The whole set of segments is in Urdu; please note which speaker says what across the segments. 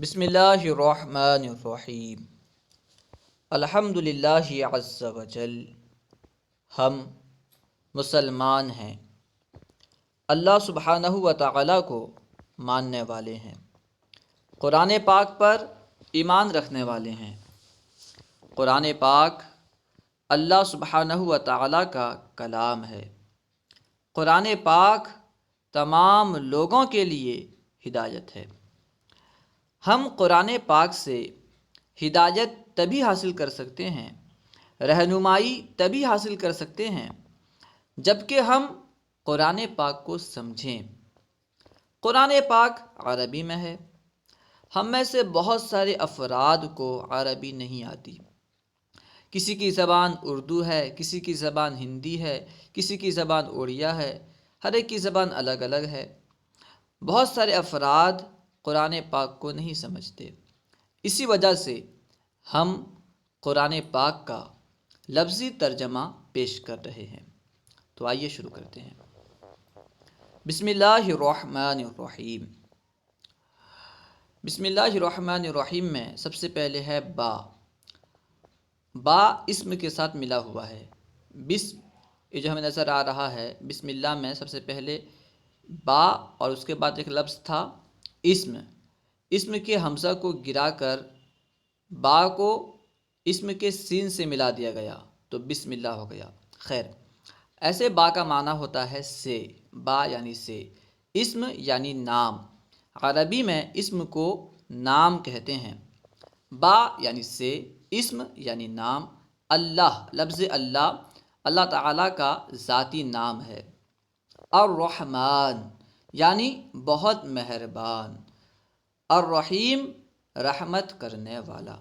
Speaker 1: بسم اللہ الرحمن الرحیم۔ الحمد للہ عز وجل، ہم مسلمان ہیں، اللہ سبحانہ و تعالی کو ماننے والے ہیں، قرآن پاک پر ایمان رکھنے والے ہیں۔ قرآن پاک اللہ سبحانہ و تعالی کا کلام ہے۔ قرآن پاک تمام لوگوں کے لیے ہدایت ہے۔ ہم قرآن پاک سے ہدایت تبھی حاصل کر سکتے ہیں، رہنمائی تبھی حاصل کر سکتے ہیں جب کہ ہم قرآن پاک کو سمجھیں۔ قرآن پاک عربی میں ہے۔ ہم میں سے بہت سارے افراد کو عربی نہیں آتی۔ کسی کی زبان اردو ہے، کسی کی زبان ہندی ہے، کسی کی زبان اڑیا ہے، ہر ایک کی زبان الگ الگ ہے۔ بہت سارے افراد قرآن پاک کو نہیں سمجھتے۔ اسی وجہ سے ہم قرآن پاک کا لفظی ترجمہ پیش کر رہے ہیں۔ تو آئیے شروع کرتے ہیں۔ بسم اللہ الرحمن الرحیم۔ بسم اللہ الرحمن الرحیم میں سب سے پہلے ہے با۔ با اسم کے ساتھ ملا ہوا ہے۔ بسم، یہ جو ہمیں نظر آ رہا ہے، بسم اللہ میں سب سے پہلے با اور اس کے بعد ایک لفظ تھا اسم۔ اسم کے حمزہ کو گرا کر با کو اسم کے سین سے ملا دیا گیا تو بسم اللہ ہو گیا۔ خیر، ایسے با کا معنی ہوتا ہے سے، با یعنی سے، اسم یعنی نام۔ عربی میں اسم کو نام کہتے ہیں۔ با یعنی سے، اسم یعنی نام۔ اللہ، لفظ اللہ، اللہ تعالیٰ کا ذاتی نام ہے۔ الرحمن یعنی بہت مہربان۔ الرحیم رحمت کرنے والا۔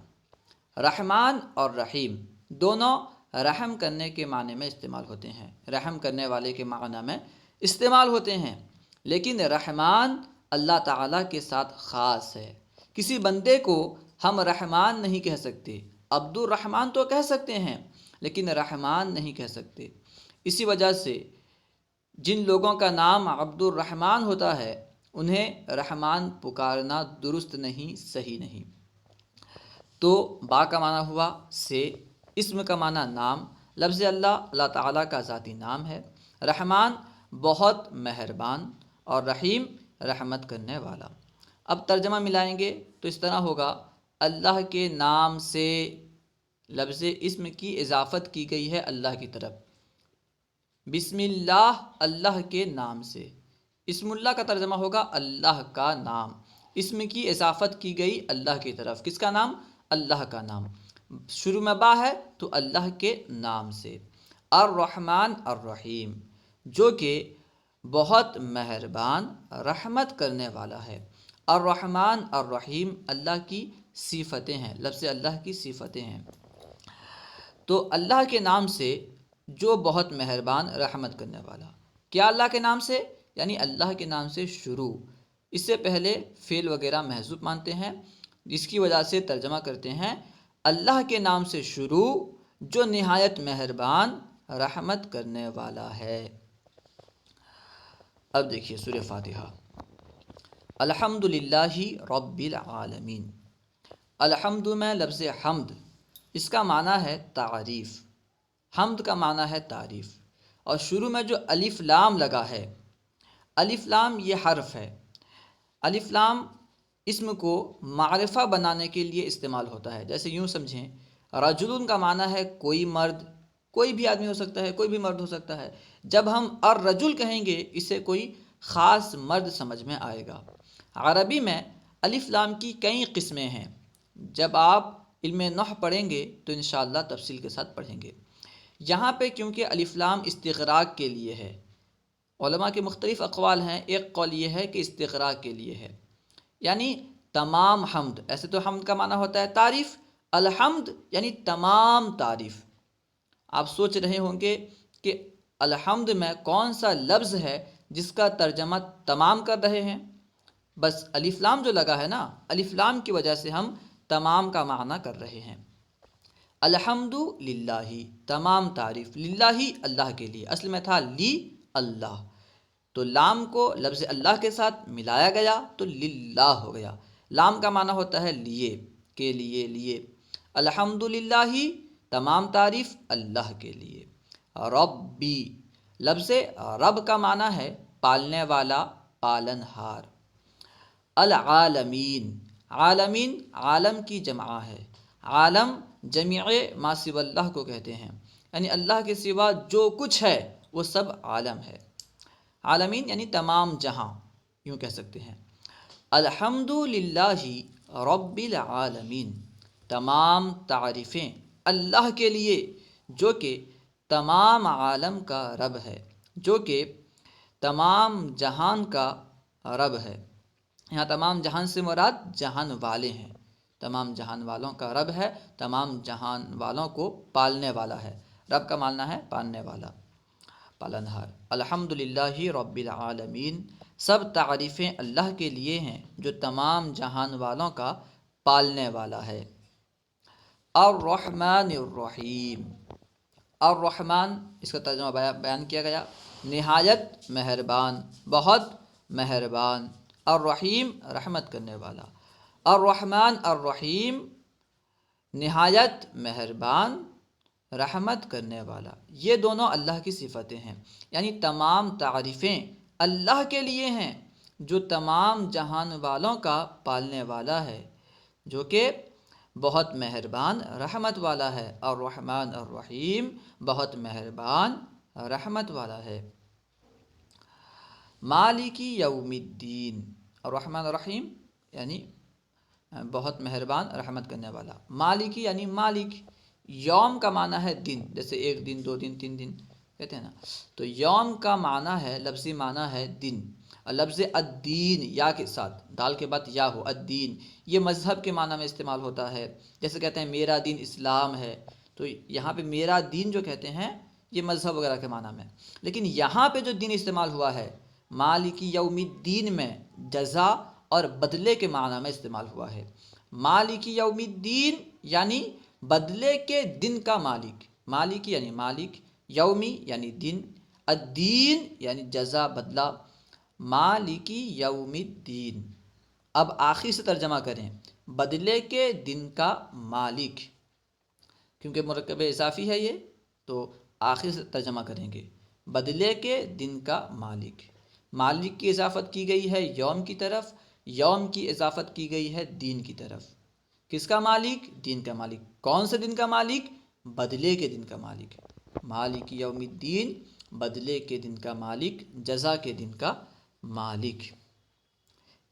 Speaker 1: رحمان اور رحیم دونوں رحم کرنے کے معنی میں استعمال ہوتے ہیں، رحم کرنے والے کے معنی میں استعمال ہوتے ہیں، لیکن رحمان اللہ تعالیٰ کے ساتھ خاص ہے۔ کسی بندے کو ہم رحمان نہیں کہہ سکتے۔ عبد الرحمن تو کہہ سکتے ہیں لیکن رحمان نہیں کہہ سکتے۔ اسی وجہ سے جن لوگوں کا نام عبد الرحمن ہوتا ہے انہیں رحمان پکارنا درست نہیں، صحیح نہیں۔ تو با کا معنی ہوا سے، اسم کا معنی نام، لفظ اللہ اللہ تعالیٰ کا ذاتی نام ہے۔ رحمان بہت مہربان اور رحیم رحمت کرنے والا۔ اب ترجمہ ملائیں گے تو اس طرح ہوگا، اللہ کے نام سے، لفظ اسم کی اضافت کی گئی ہے اللہ کی طرف۔ بسم اللہ، اللہ کے نام سے۔ اسم اللہ کا ترجمہ ہوگا اللہ کا نام۔ اسم کی اضافت کی گئی اللہ کی طرف۔ کس کا نام؟ اللہ کا نام۔ شروع میں با ہے تو اللہ کے نام سے۔ الرحمن الرحیم، جو کہ بہت مہربان رحمت کرنے والا ہے۔ الرحمن الرحیم اللہ کی صفتیں ہیں، لفظ اللہ کی صفتیں ہیں۔ تو اللہ کے نام سے جو بہت مہربان رحمت کرنے والا۔ کیا اللہ کے نام سے؟ یعنی اللہ کے نام سے شروع۔ اس سے پہلے فعل وغیرہ محذوف مانتے ہیں، جس کی وجہ سے ترجمہ کرتے ہیں اللہ کے نام سے شروع جو نہایت مہربان رحمت کرنے والا ہے۔ اب دیکھیے سورہ فاتحہ۔ الحمد للہ رب العالمین۔ الحمد میں لفظ حمد، اس کا معنی ہے تعریف۔ حمد کا معنی ہے تعریف، اور شروع میں جو الف لام لگا ہے، الف لام یہ حرف ہے۔ الف لام اسم کو معرفہ بنانے کے لیے استعمال ہوتا ہے۔ جیسے یوں سمجھیں، رجل کا معنی ہے کوئی مرد، کوئی بھی آدمی ہو سکتا ہے، کوئی بھی مرد ہو سکتا ہے۔ جب ہم الرجل کہیں گے اسے کوئی خاص مرد سمجھ میں آئے گا۔ عربی میں الف لام کی کئی قسمیں ہیں، جب آپ علم نحو پڑھیں گے تو انشاءاللہ تفصیل کے ساتھ پڑھیں گے۔ یہاں پہ کیونکہ الف لام استغراق کے لیے ہے، علماء کے مختلف اقوال ہیں۔ ایک قول یہ ہے کہ استغراق کے لیے ہے، یعنی تمام حمد۔ ایسے تو حمد کا معنی ہوتا ہے تعریف، الحمد یعنی تمام تعریف۔ آپ سوچ رہے ہوں گے کہ الحمد میں کون سا لفظ ہے جس کا ترجمہ تمام کر رہے ہیں؟ بس الف لام جو لگا ہے نا، الف لام کی وجہ سے ہم تمام کا معنی کر رہے ہیں۔ الحمد للہ، تمام تعریف، للہ اللہ کے لیے، اصل میں تھا لی اللہ، تو لام کو لفظ اللہ کے ساتھ ملایا گیا تو للہ ہو گیا۔ لام کا معنی ہوتا ہے لیے، کے لیے، لیے۔ الحمدللہ، تمام تعریف اللہ کے لیے۔ ربی، لفظ رب کا معنی ہے پالنے والا، پالن ہار۔ العالمین، عالمین عالم کی جمع ہے۔ عالم جمیع ما سوی اللہ کو کہتے ہیں، یعنی اللہ کے سوا جو کچھ ہے وہ سب عالم ہے۔ عالمین یعنی تمام جہاں، یوں کہہ سکتے ہیں۔ الحمد للہ رب العالمین، تمام تعریفیں اللہ کے لیے جو کہ تمام عالم کا رب ہے، جو کہ تمام جہان کا رب ہے۔ یہاں تمام جہان سے مراد جہان والے ہیں، تمام جہان والوں کا رب ہے، تمام جہان والوں کو پالنے والا ہے۔ رب کا معنی ہے پالنے والا، پالنہار۔ الحمدللہ رب العالمین، سب تعریفیں اللہ کے لیے ہیں جو تمام جہان والوں کا پالنے والا ہے۔ الرحمن الرحیم، الرحمن اس کا ترجمہ بیان کیا گیا، نہایت مہربان، بہت مہربان۔ الرحیم رحمت کرنے والا۔ الرحمن الرحیم، نہایت مہربان، رحمت کرنے والا۔ یہ دونوں اللہ کی صفتیں ہیں، یعنی تمام تعریفیں اللہ کے لیے ہیں جو تمام جہان والوں کا پالنے والا ہے، جو کہ بہت مہربان رحمت والا ہے۔ الرحمن الرحیم، بہت مہربان رحمت والا ہے۔ مالکی یوم الدین، الرحمن الرحیم یعنی بہت مہربان رحمت کرنے والا۔ مالکی یعنی مالک، یوم کا معنی ہے دن، جیسے ایک دن، دو دن، تین دن کہتے ہیں نا، تو یوم کا معنی ہے، لفظی معنی ہے دن۔ اور لفظ الدین یا کے ساتھ، دال کے بعد یا ہو، الدین یہ مذہب کے معنی میں استعمال ہوتا ہے، جیسے کہتے ہیں میرا دین اسلام ہے، تو یہاں پہ میرا دین جو کہتے ہیں یہ مذہب وغیرہ کے معنی میں، لیکن یہاں پہ جو دین استعمال ہوا ہے مالکی یوم الدین میں جزا اور بدلے کے معنی میں استعمال ہوا ہے۔ مالکی یوم الدین یعنی بدلے کے دن کا مالک، مالکی یعنی مالک، یومی یعنی دن، الدین یعنی جزا، بدلہ۔ مالکی یوم الدین، اب آخر سے ترجمہ کریں، بدلے کے دن کا مالک، کیونکہ مرکب اضافی ہے یہ تو آخر سے ترجمہ کریں گے، بدلے کے دن کا مالک۔ مالک کی اضافت کی گئی ہے یوم کی طرف، یوم کی اضافت کی گئی ہے دین کی طرف۔ کس کا مالک؟ دین کا مالک۔ کون سے دن کا مالک؟ بدلے کے دن کا مالک۔ مالک یوم الدین، بدلے کے دن کا مالک، جزا کے دن کا مالک۔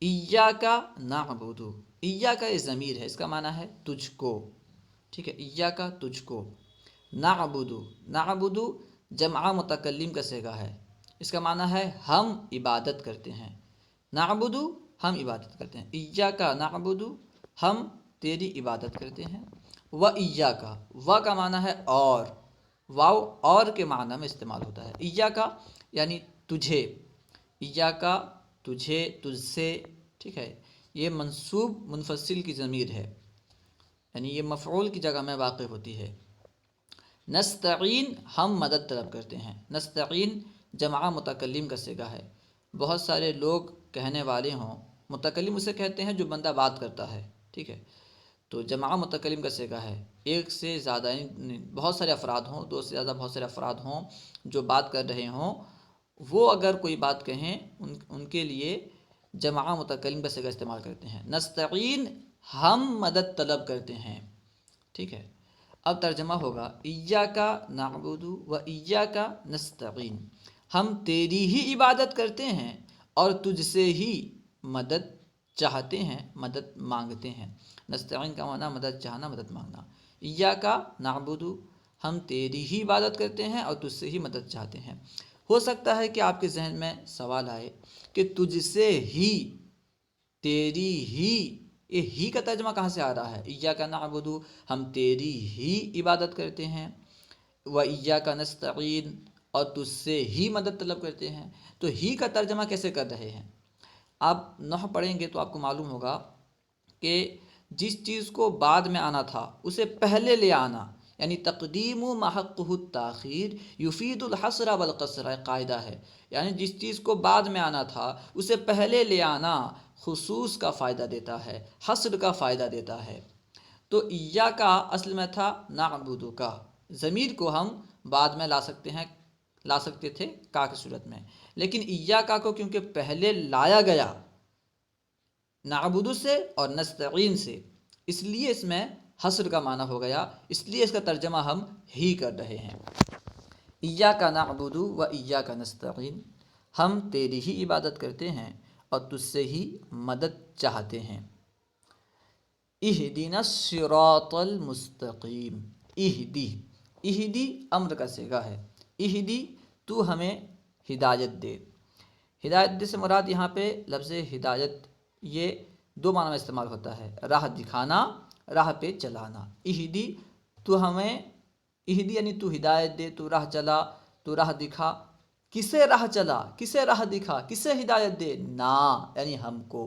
Speaker 1: ایاک نعبد، ایاک یہ ضمیر ہے، اس کا معنی ہے تجھ کو، ٹھیک ہے، ایاک تجھ کو۔ نعبد، نعبد جمع متکلم کا صیغہ ہے، اس کا معنی ہے ہم عبادت کرتے ہیں۔ نعبد ہم عبادت کرتے ہیں، ایاک نعبد ہم تیری عبادت کرتے ہیں۔ و ایاک، و کا معنی ہے اور، واو اور کے معنی میں استعمال ہوتا ہے۔ ایاک یعنی تجھے، ایاک تجھے، تجھ سے، ٹھیک ہے، یہ منصوب منفصل کی ضمیر ہے، یعنی یہ مفعول کی جگہ میں واقع ہوتی ہے۔ نستعین ہم مدد طلب کرتے ہیں، نستعین جمع متکلم کا صیغہ ہے۔ بہت سارے لوگ کہنے والے ہوں، متکلم اسے کہتے ہیں جو بندہ بات کرتا ہے، ٹھیک ہے، تو جمع متکلم کا صیغہ ہے، ایک سے زیادہ بہت سارے افراد ہوں، دو سے زیادہ بہت سارے افراد ہوں جو بات کر رہے ہوں، وہ اگر کوئی بات کہیں ان کے لیے جمع متکلم کا صیغہ استعمال کرتے ہیں۔ نستعین ہم مدد طلب کرتے ہیں، ٹھیک ہے۔ اب ترجمہ ہوگا ایاک نعبد و ایاک نستعین، ہم تیری ہی عبادت کرتے ہیں اور تجھ سے ہی مدد چاہتے ہیں، مدد مانگتے ہیں۔ نستعین کا معنی مدد چاہنا، مدد مانگنا۔ ایاک نعبد ہم تیری ہی عبادت کرتے ہیں اور تجھ سے ہی مدد چاہتے ہیں۔ ہو سکتا ہے کہ آپ کے ذہن میں سوال آئے کہ تجھ سے ہی، تیری ہی، یہ ہی کا ترجمہ کہاں سے آ رہا ہے؟ ایاک نعبد ہم تیری ہی عبادت کرتے ہیں، و ایاک نستعین اور تجھ سے ہی مدد طلب کرتے ہیں، تو ہی کا ترجمہ کیسے کر رہے ہیں؟ آپ نحو پڑھیں گے تو آپ کو معلوم ہوگا کہ جس چیز کو بعد میں آنا تھا اسے پہلے لے آنا، یعنی تقدیم ما حقہ التاخیر یفید الحصر والقصر، قاعدہ ہے، یعنی جس چیز کو بعد میں آنا تھا اسے پہلے لے آنا خصوص کا فائدہ دیتا ہے، حصر کا فائدہ دیتا ہے۔ تو ایاکا اصل میں تھا نعبدو کا، ضمیر کو ہم بعد میں لا سکتے تھے کا کی صورت میں، لیکن ایاکا کو کیونکہ پہلے لایا گیا نعبدو سے اور نستعین سے، اس لیے اس میں حصر کا معنی ہو گیا، اس لیے اس کا ترجمہ ہم ہی کر رہے ہیں۔ ایاک نعبدو و ایاک نستعین، ہم تیری ہی عبادت کرتے ہیں اور تجھ سے ہی مدد چاہتے ہیں۔ اہدنا الصراط المستقیم، اہدی امر کا صیغہ ہے، اہدی تو ہمیں ہدایت دے۔ ہدایت دے سے مراد یہاں پہ لفظ ہدایت یہ دو معنی میں استعمال ہوتا ہے، راہ دکھانا، راہ پہ چلانا۔ اہدی تو ہمیں، اہدی یعنی تو ہدایت دے، تو راہ چلا، تو راہ دکھا۔ کسے راہ چلا، کسے راہ دکھا، کسے ہدایت دے؟ نا یعنی ہم کو،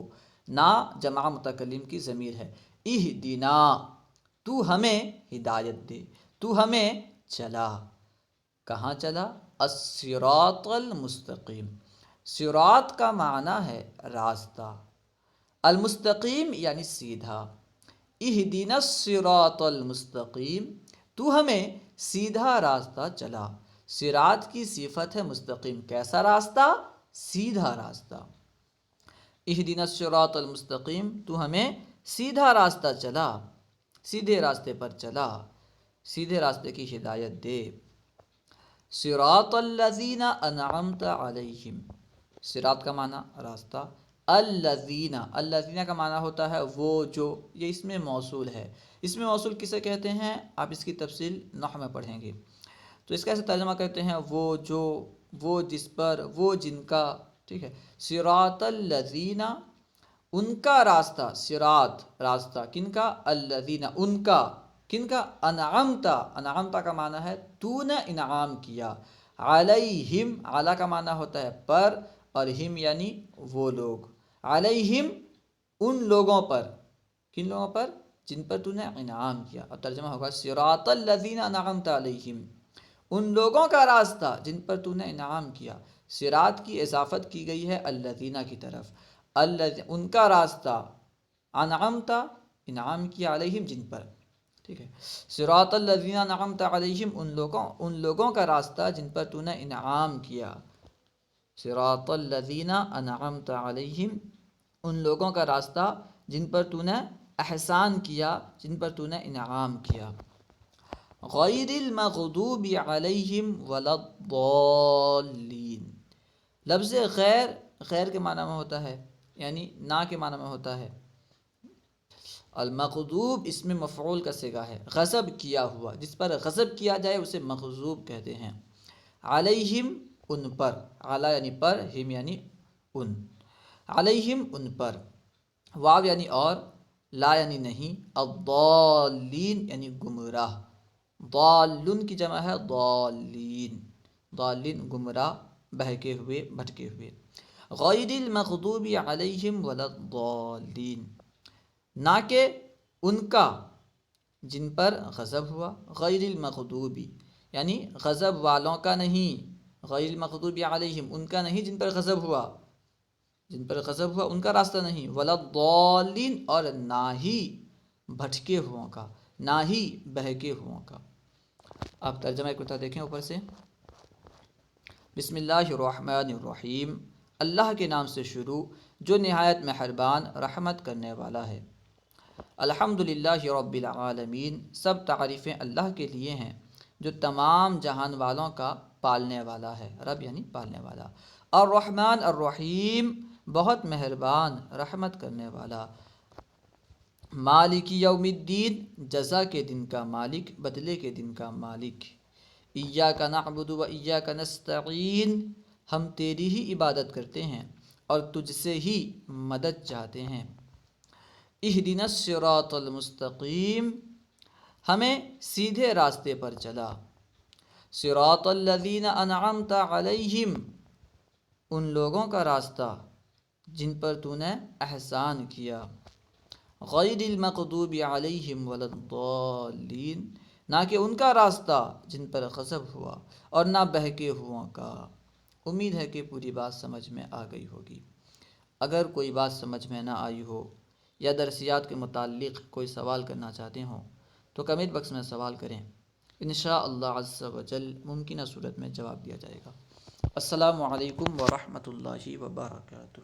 Speaker 1: نا جمع متکلم کی ضمیر ہے۔ اہدنا تو ہمیں ہدایت دے، تو ہمیں چلا، کہاں چلا؟ الصراط المستقیم، صراط کا معنی ہے راستہ، المستقیم یعنی سیدھا۔ اہدنا الصراط المستقیم، تو ہمیں سیدھا راستہ چلا۔ صراط کی صفت ہے مستقیم، کیسا راستہ؟ سیدھا راستہ۔ اہدنا الصراط المستقیم، تو ہمیں سیدھا راستہ چلا، سیدھے راستے پر چلا، سیدھے راستے کی ہدایت دے۔ صراط الذین انعمت علیہم، صراط کا معنی راستہ، الذین، الذین کا معنی ہوتا ہے وہ جو، یہ اس میں موصول ہے۔ اس میں موصول کسے کہتے ہیں آپ اس کی تفصیل نحو میں پڑھیں گے، تو اس کا ایسے ترجمہ کرتے ہیں وہ جو، وہ جس پر، وہ جن کا، ٹھیک ہے۔ صراط الذین، ان کا راستہ، صراط راستہ، کن کا؟ الذین، ان کا، کن کا؟ انعمتا، انعمتا کا معنی ہے تو نے انعام کیا، علیہم، علی کا معنی ہوتا ہے پر، اور ہم یعنی وہ لوگ، علیہم ان لوگوں پر، کن لوگوں پر؟ جن پر تو نے انعام کیا، اور ترجمہ ہوگا صراط الذین انعمت علیہم، ان لوگوں کا راستہ جن پر تو نے انعام کیا۔ صراط کی اضافت کی گئی ہے الذین کی طرف، ان کا راستہ، انعمت انعام کیا، علیہم جن پر، ٹھیک ہے۔ صراط الذین انعمت علیہم، ان لوگوں کا راستہ جن پر تو نے انعام کیا۔ صراط الذین انعمت علیہم، ان لوگوں کا راستہ جن پر تو نے احسان کیا، جن پر تو نے انعام کیا۔ غیر المغضوب علیہم ولا الضالین، لفظ غیر، غیر کے معنی میں ہوتا ہے، یعنی نہ کے معنی میں ہوتا ہے۔ المغضوب اس میں مفعول کا صیغہ ہے، غضب کیا ہوا، جس پر غضب کیا جائے اسے مغضوب کہتے ہیں۔ علیہم ان پر، علی یعنی پر، ہم یعنی ان، علیہم ان پر، واو یعنی اور، لا یعنی نہیں، الضالین یعنی گمراہ، ضالن کی جمع ہے ضالین، ضالین گمراہ، بہکے ہوئے، بھٹکے ہوئے۔ غیر المغضوب علیہم ولا الضالین، نہ کہ ان کا جن پر غضب ہوا، غیر المغضوبی یعنی غضب والوں کا نہیں، غیر المغضوب علیہم ان کا نہیں جن پر غضب ہوا، جن پر غضب ہوا ان کا راستہ نہیں، ولا الضالین اور نہ ہی بھٹکے ہوں کا، نہ ہی بہکے ہوں کا۔ آپ ترجمہ ایک مرتبہ دیکھیں اوپر سے۔ بسم اللہ الرحمن الرحیم، اللہ کے نام سے شروع جو نہایت مہربان رحمت کرنے والا ہے۔ الحمدللہ رب العالمین، سب تعریفیں اللہ کے لیے ہیں جو تمام جہان والوں کا پالنے والا ہے، رب یعنی پالنے والا۔ الرحمن الرحیم، بہت مہربان رحمت کرنے والا۔ مالک یوم الدین، جزا کے دن کا مالک، بدلے کے دن کا مالک۔ ایاک نعبد و ایاک نستعین، ہم تیری ہی عبادت کرتے ہیں اور تجھ سے ہی مدد چاہتے ہیں۔ اہدنا الصراط المستقیم، ہمیں سیدھے راستے پر چلا۔ صراط الذین انعمت علیہم، ان لوگوں کا راستہ جن پر تو نے احسان کیا۔ غیر المغضوب علیہم ولا الضالین، نہ کہ ان کا راستہ جن پر غضب ہوا اور نہ بہکے ہوا کا۔ امید ہے کہ پوری بات سمجھ میں آ گئی ہوگی۔ اگر کوئی بات سمجھ میں نہ آئی ہو یا درسیات کے متعلق کوئی سوال کرنا چاہتے ہوں تو کمنٹ باکس میں سوال کریں، انشاءاللہ عز و جل ممکنہ صورت میں جواب دیا جائے گا۔ السلام علیکم ورحمۃ اللہ وبرکاتہ۔